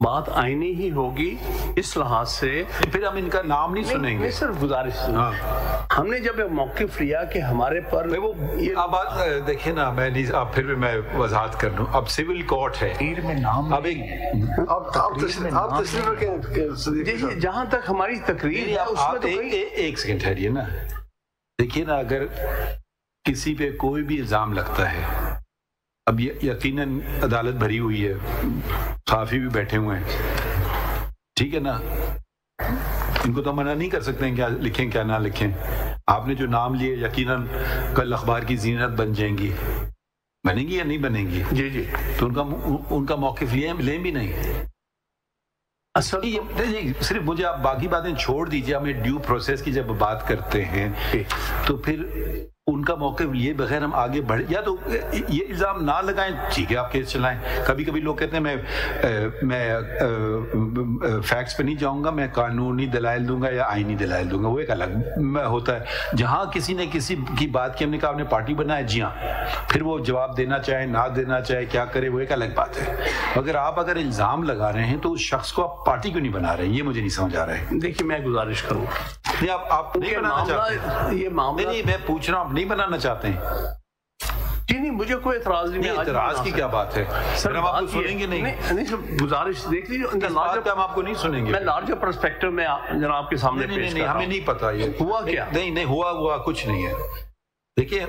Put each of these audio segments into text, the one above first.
بات آئینی ہی ہوگی اس لحاظ سے. پھر ہم ان کا نام نہیں سنیں گے. صرف گزارش ہم نے جب موقف لیا کہ ہمارے پر وہ اب بات دیکھیں نا, میں نہیں اب پھر بھی میں وضاحت کر دوں. اب سول کورٹ ہے, تقریر میں نام اب جہاں تک ہماری تقریر ہے اس میں تو ایک سیکنڈ ٹھہریے نا. دیکھیے نا, اگر کسی پہ کوئی بھی الزام لگتا ہے, اب یقیناً عدالت بھری ہوئی ہے, صحافی بھی بیٹھے ہوئے ہیں, ٹھیک ہے نا, ان کو تو منع نہیں کر سکتے ہیں کیا لکھیں کیا نہ لکھیں. آپ نے جو نام لیے یقیناً کل اخبار کی زینت بن جائیں گی, بنیں گی یا نہیں بنیں گی؟ جی جی, تو ان کا موقف لیں بھی نہیں. اصل صرف مجھے آپ باقی باتیں چھوڑ دیجیے, ہمیں ڈیو پروسیس کی جب بات کرتے ہیں تو پھر ان کا موقف لیے بغیر ہم آگے بڑھ, یا تو یہ الزام نہ لگائیں, ٹھیک ہے آپ کیس چلائیں. کبھی کبھی لوگ کہتے ہیں میں فیکٹس پہ نہیں جاؤں گا, میں قانونی دلائل دوں گا یا آئینی دلائل دوں گا, وہ ایک الگ ہوتا ہے. جہاں کسی نے کسی کی بات کی, ہم نے کہا آپ نے پارٹی بنایا, جی ہاں, پھر وہ جواب دینا چاہے نہ دینا چاہے کیا کرے وہ ایک الگ بات ہے. مگر آپ اگر الزام لگا رہے ہیں تو اس شخص کو آپ پارٹی کیوں نہیں بنا رہے ہیں, یہ مجھے نہیں سمجھ آ رہا ہے. دیکھیے میں گزارش کروں, آپ نہیں بنانا چاہتے, یہ معاملہ نہیں, میں پوچھ رہا ہوں آپ نہیں بنانا چاہتے ہیں. جی نہیں, مجھے کوئی اعتراض نہیں. اعتراض کی کیا بات ہے سر, ہم آپ کو سنیں گے نہیں سر, گزارش دیکھ لیجیے, ہم آپ کو نہیں سنیں گے. میں لارجر پرسپیکٹو میں جناب کے سامنے پیش کر رہا ہوں. ہمیں نہیں پتا یہ ہوا کیا. نہیں ہوا کچھ نہیں ہے. دیکھیے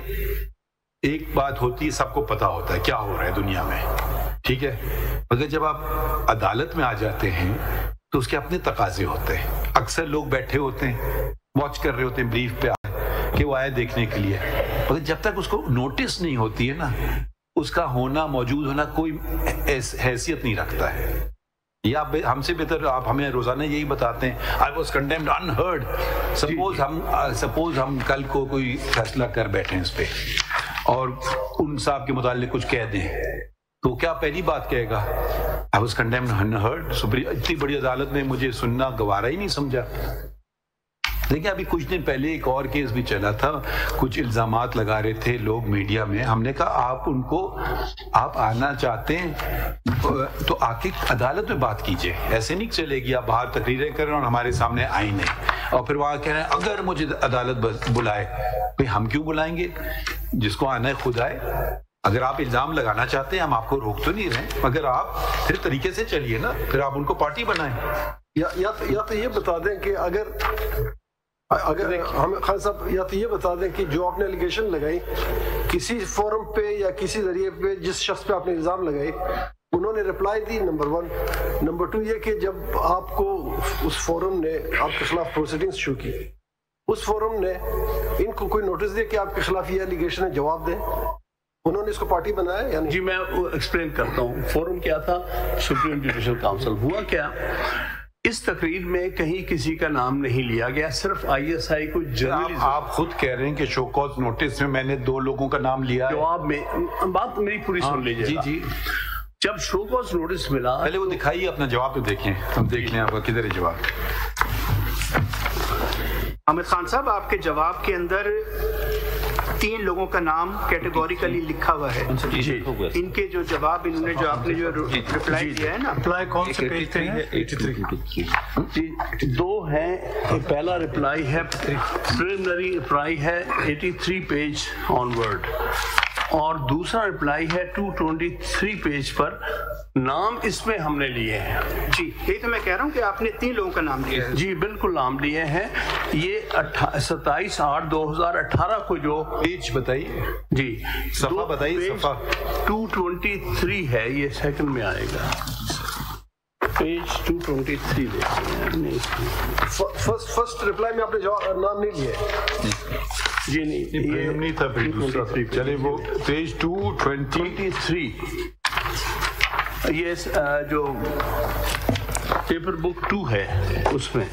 ایک بات ہوتی ہے, سب کو پتا ہوتا ہے کیا ہو رہا ہے دنیا میں, ٹھیک ہے, مگر جب آپ عدالت میں آ جاتے ہیں تو اس کے اپنے تقاضے ہوتے ہیں. اکثر لوگ بیٹھے ہوتے ہیں, واچ کر رہے ہوتے ہیں بریف پہ کہ وہ آئے دیکھنے کے لیے, مگر جب تک اس کو نوٹس نہیں ہوتی ہے نا, اس کا ہونا موجود ہونا کوئی حیثیت نہیں رکھتا ہے. یا ہم سے بہتر آپ ہمیں روزانہ یہی بتاتے ہیں I was condemned unheard. Suppose ہم کل کو کوئی فیصلہ کر بیٹھے ہیں اس پہ اور ان صاحب کے متعلق کچھ کہہ دیں, تو کیا پہلی بات کہے گا I was condemned unheard. اتنی بڑی عدالت نے مجھے سننا گوارا ہی نہیں سمجھا. دیکھیں ابھی کچھ دن پہلے ایک اور کیس بھی چلا تھا, کچھ الزامات لگا رہے تھے لوگ میڈیا میں. ہم نے کہا آپ آنا چاہتے ہیں تو آ کے عدالت میں بات کیجئے, ایسے نہیں چلے گی آپ باہر تقریریں کر رہے ہیں اور ہمارے سامنے آئیں نہیں, اور پھر وہاں کہہ رہے ہیں اگر مجھے عدالت بلائے. بھئی ہم کیوں بلائیں گے, جس کو آنا ہے خود آئے. اگر آپ الزام لگانا چاہتے ہیں ہم آپ کو روک تو نہیں رہے, مگر آپ پھر طریقے سے چلیے نا, پھر آپ ان کو پارٹی بنائیں. یا تو یہ بتا دیں کہ اگر ہم خان صاحب یا تو یہ بتا دیں کہ جو آپ نے ایلیگیشن لگائی کسی فورم پہ یا کسی ذریعے پہ جس شخص پہ آپ نے الزام لگائی انہوں نے رپلائی دی, نمبر 1. نمبر 2 یہ کہ جب آپ کو اس فورم نے آپ کے خلاف پروسیڈنگز شروع کی, اس فورم نے ان کو کوئی نوٹس دیا کہ آپ کے خلاف یہ ایلیگیشن ہے, جواب دیں. انہوں نے اس کو پارٹی بنایا یا نہیں؟ جی میں ایکسپلین کرتا ہوں. فورم کیا تھا, سپریم جوڈیشل کاؤنسل. ہوا کیا, اس تقریر میں کہیں کسی کا نام نہیں لیا گیا, صرف ISI کو جنرلی. آپ خود کہہ رہے ہیں کہ شو کاز نوٹس میں میں نے 2 لوگوں کا نام لیا ہے. جواب میں بات میری پوری سن لیجیے. جی جب شو کاز نوٹس ملا, پہلے وہ دکھائیے اپنا جواب تو دیکھیں, ہم دیکھ لیں آپ کا کدھر ہے جواب. حامد خان صاحب آپ کے جواب کے اندر 3 لوگوں کا نام کیٹیگوریکلی لکھا ہوا ہے. ان کے جو جواب انہوں نے جو آپ نے جو رپلائی دیا ہے نا, رپلائی کون سے پیج پہ ہے؟ 83. 2 ہیں. پہلا رپلائی ہے, پریلیمنری رپلائی ہے 83 پیج آن ورڈ, اور دوسرا رپلائی ہے 223 پیج پر. نام اس میں ہم نے لیے ہیں. جی یہی تو میں کہہ رہا ہوں کہ آپ نے 3 لوگوں کا نام لیا ہے. جی بالکل نام لیے ہیں. یہ 27/8/2018 کو جو پیج بتائیے, جی صفحہ بتائیے, صفحہ 223 ہے, یہ سیکنڈ میں آئے گا. پیج 223 دیکھتے ہیں. فرسٹ رپلائی میں آپ نے نام نہیں لیا. جی نہیں تھا, چلے وہ پیج 223. یہ جو پیپر بک 2 ہے اس میں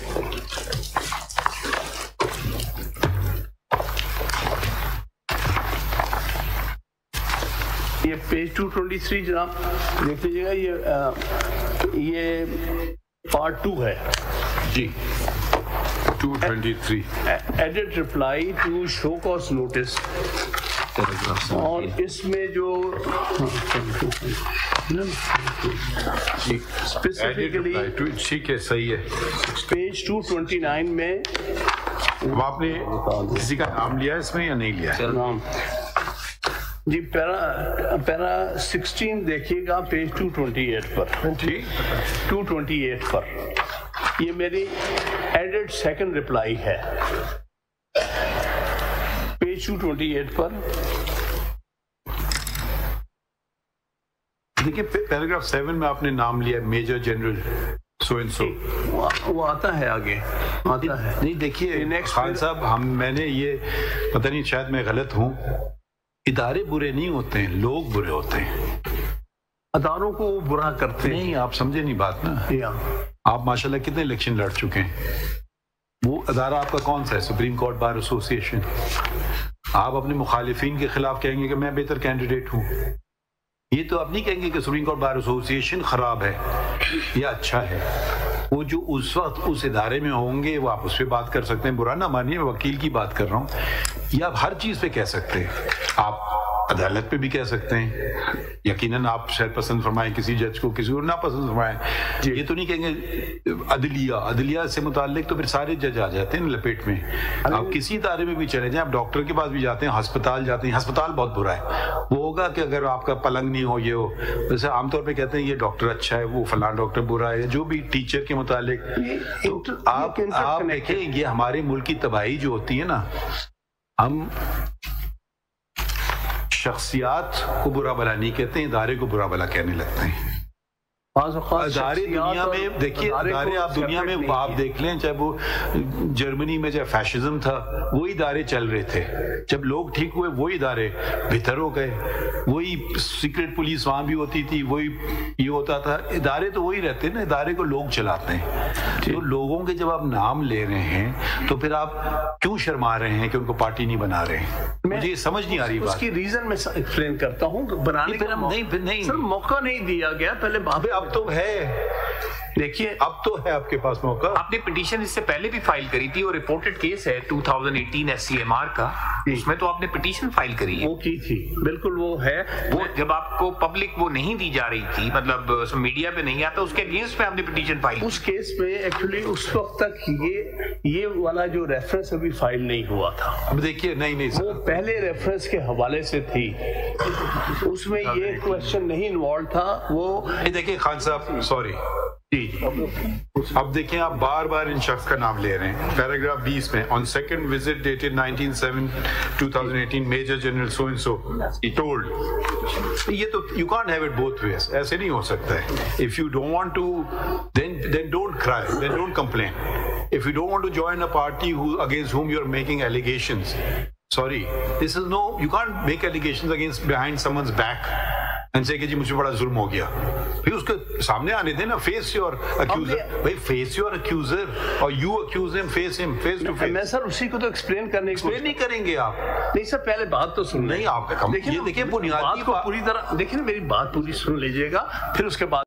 یہ پیج 223 جناب دیکھ لیجیے گا. یہ پارٹ 2 ہے. جی 223 edit reply to show cause notice اور اس میں جو اسپیسیفکلی ٹھیک ہے صحیح ہے. پیج 229 میں اب آپ نے کسی کا نام لیا ہے اس میں یا نہیں لیا ہے؟ نام جی پیرا 16 دیکھیے گا پیج 228 پر. ٹھیک 228 پر یہ میری ایڈڈ سیکنڈ رپلائی ہے. پیج 228 پر دیکھیے پیراگراف 7 میں آپ نے نام لیا major general so and so. وہ آتا ہے آگے آتا ہے. نہیں دیکھیے خان صاحب میں نے یہ پتہ نہیں شاید میں غلط ہوں. ادارے برے نہیں ہوتے ہیں, لوگ برے ہوتے ہیں. اداروں کو برا کرتے ہیں. نہیں آپ سمجھے نہیں بات نا. آپ ماشاءاللہ کتنے الیکشن لڑ چکے ہیں. وہ ادارہ آپ کا کون سا ہے؟ سپریم کورٹ بار ایسوسی ایشن. آپ اپنے مخالفین کے خلاف کہیں گے کہ میں بہتر کینڈیڈیٹ ہوں. یہ تو آپ نہیں کہیں گے کہ سپریم کورٹ بار ایسوسی ایشن خراب ہے یا اچھا ہے. وہ جو اس وقت اس ادارے میں ہوں گے وہ آپ اس پہ بات کر سکتے ہیں. برا نہ مانیے, وکیل کی بات کر رہا ہوں. یہ آپ ہر چیز پہ کہہ سکتے ہیں. آپ عدالت پہ بھی کہہ سکتے ہیں. یقیناً آپ شاید پسند فرمائیں کسی جج کو, کسی اور ناپسند فرمائیں. یہ تو نہیں کہیں گے عدلیہ سے متعلق تو پھر سارے جج آ جاتے ہیں لپیٹ میں. آپ کسی ادارے میں بھی چلے جائیں, آپ ڈاکٹر کے پاس بھی جاتے ہیں, ہسپتال جاتے ہیں. ہسپتال بہت برا ہے. وہ ہوگا کہ اگر آپ کا پلنگ نہیں ہو یہ ہو, ویسے عام طور پہ کہتے ہیں یہ ڈاکٹر اچھا ہے, وہ فلاں ڈاکٹر برا ہے, جو بھی ٹیچر کے متعلق. تو آپ دیکھیں یہ ہمارے ملک کی تباہی جو ہوتی ہے نا, ہم شخصیات کو برا بلا نہیں کہتے ہیں, ادارے کو برا بلا کہنے لگتے ہیں. ادارے دنیا میں دیکھیے, ادارے آپ دنیا میں آپ دیکھ لیں, چاہے وہ جرمنی میں چاہے فیشزم تھا وہی ادارے چل رہے تھے. جب لوگ ٹھیک ہوئے وہی ادارے بہتر ہو گئے. وہی سیکرٹ پولیس وہاں بھی ہوتی تھی, وہی یہ ہوتا تھا. ادارے تو وہی رہتے ہیں نا, ادارے کو لوگ چلاتے ہیں. تو لوگوں کے جب آپ نام لے رہے ہیں تو پھر آپ کیوں شرما رہے ہیں کہ ان کو پارٹی نہیں بنا رہے ہیں؟ مجھے یہ سمجھ نہیں آ رہی بات. اس کی ریزن میں ایکسپلین کرتا ہوں. بنانے کا نہیں سر موقع نہیں دیا گیا پہلے. اب تو ہے, دیکھیے اب تو ہے آپ کے پاس موقع. آپ نے پٹیشن اس سے پہلے بھی فائل کری تھی, اور رپورٹڈ کیس ہے 2018 SCMR کا, اس میں تو آپ نے پٹیشن فائل کری ہے. وہ کی تھی بالکل, وہ ہے. وہ جب آپ کو پبلک وہ نہیں دی جا رہی تھی, مطلب میڈیا پہ نہیں آتا, اس کے اگینسٹ میں آپ نے پٹیشن فائل. اس کیس میں ایکچولی اس وقت تک یہ والا جو ریفرنس ابھی فائل نہیں ہوا تھا. اب دیکھیے نہیں وہ پہلے ریفرنس کے حوالے سے تھی, اس میں یہ کوشچن نہیں انوالو تھا. وہ دیکھیے خان صاحب سوری جی, اب دیکھیں آپ بار بار ان شخص کا نام لے رہے ہیں. پیراگراف 20 میں on second visit dated 19/7/2018 Major General so and so he told. یہ تو you can't have it both ways. ایسے نہیں ہو سکتا ہے. If you don't want to then don't cry, then don't complain. If you don't want to join a party against whom you are making allegations, sorry, this is no, you can't make allegations against behind someone's back and say کہ جی مجھے بڑا ظلم ہو گیا. پھر اس کے سامنے آنے دیں نا, فیس یور اکیوزر. بھائی فیس یور اکیوزر اور یو اکیوز ہم, فیس ہم, فیس ٹو فیس. میں سر اسی کو تو ایکسپلین کرنے کی نہیں کریں گے آپ. نہیں سر پہلے بات تو سن. نہیں آپ دیکھیں بنیادی کو پوری طرح دیکھیں, میری بات پوری سن لیجیے گا, پھر اس کے بعد